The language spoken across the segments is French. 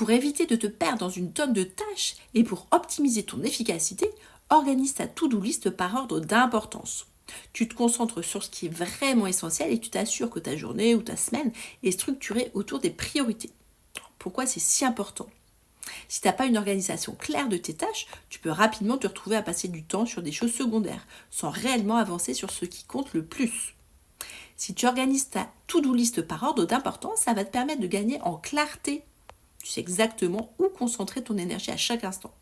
Pour éviter de te perdre dans une tonne de tâches et pour optimiser ton efficacité, organise ta to-do list par ordre d'importance. Tu te concentres sur ce qui est vraiment essentiel et tu t'assures que ta journée ou ta semaine est structurée autour des priorités. Pourquoi c'est si important ? Si tu n'as pas une organisation claire de tes tâches, tu peux rapidement te retrouver à passer du temps sur des choses secondaires, sans réellement avancer sur ce qui compte le plus. Si tu organises ta to-do list par ordre d'importance, ça va te permettre de gagner en clarté. Tu sais exactement où concentrer ton énergie à chaque instant.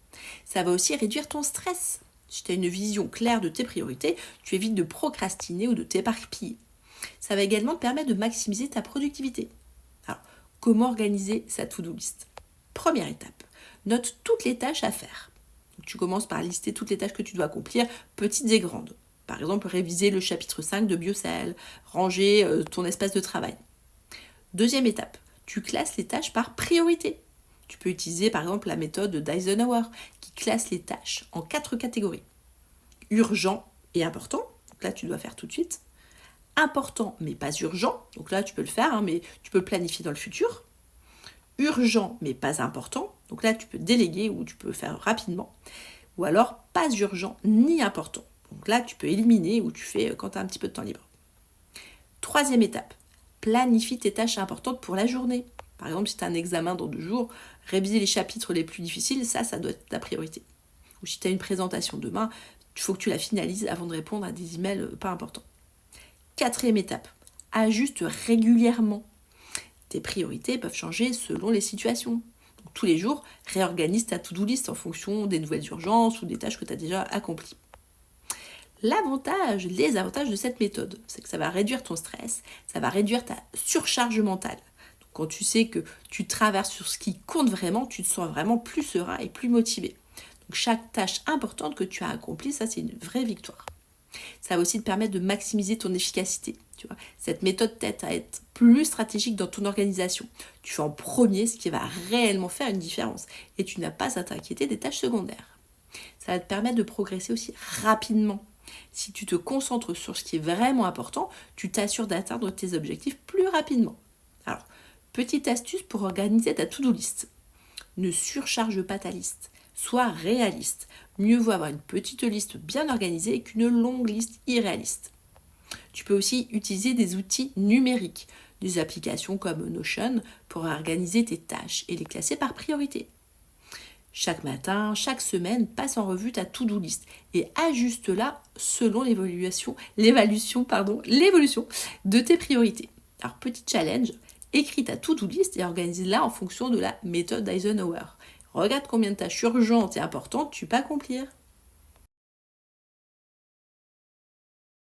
Ça va aussi réduire ton stress. Si tu as une vision claire de tes priorités, tu évites de procrastiner ou de t'éparpiller. Ça va également te permettre de maximiser ta productivité. Alors, comment organiser sa to-do list ? Première étape, note toutes les tâches à faire. Donc, tu commences par lister toutes les tâches que tu dois accomplir, petites et grandes. Par exemple, réviser le chapitre 5 de Biocell, ranger ton espace de travail. Deuxième étape, tu classes les tâches par priorité. Tu peux utiliser par exemple la méthode d'Eisenhower qui classe les tâches en 4 catégories. Urgent et important, donc là tu dois faire tout de suite. Important mais pas urgent, donc là tu peux le faire, mais tu peux le planifier dans le futur. Urgent mais pas important, donc là tu peux déléguer ou tu peux faire rapidement. Ou alors pas urgent ni important, donc là tu peux éliminer ou tu fais quand tu as un petit peu de temps libre. Troisième étape, planifie tes tâches importantes pour la journée. Par exemple, si tu as un examen dans 2 jours, réviser les chapitres les plus difficiles, ça doit être ta priorité. Ou si tu as une présentation demain, il faut que tu la finalises avant de répondre à des emails pas importants. Quatrième étape, ajuste régulièrement. Tes priorités peuvent changer selon les situations. Donc, tous les jours, réorganise ta to-do list en fonction des nouvelles urgences ou des tâches que tu as déjà accomplies. Les avantages de cette méthode, c'est que ça va réduire ton stress, ça va réduire ta surcharge mentale. Donc, quand tu sais que tu traverses sur ce qui compte vraiment, tu te sens vraiment plus serein et plus motivé. Donc chaque tâche importante que tu as accomplie, ça c'est une vraie victoire. Ça va aussi te permettre de maximiser ton efficacité. Tu vois. Cette méthode t'aide à être plus stratégique dans ton organisation. Tu fais en premier ce qui va réellement faire une différence et tu n'as pas à t'inquiéter des tâches secondaires. Ça va te permettre de progresser aussi rapidement. Si tu te concentres sur ce qui est vraiment important, tu t'assures d'atteindre tes objectifs plus rapidement. Alors, petite astuce pour organiser ta to-do list. Ne surcharge pas ta liste. Sois réaliste. Mieux vaut avoir une petite liste bien organisée qu'une longue liste irréaliste. Tu peux aussi utiliser des outils numériques, des applications comme Notion pour organiser tes tâches et les classer par priorité. Chaque matin, chaque semaine, passe en revue ta to-do list et ajuste-la selon l'évolution de tes priorités. Alors, petit challenge, écris ta to-do list et organise-la en fonction de la méthode d'Eisenhower. Regarde combien de tâches urgentes et importantes tu peux accomplir.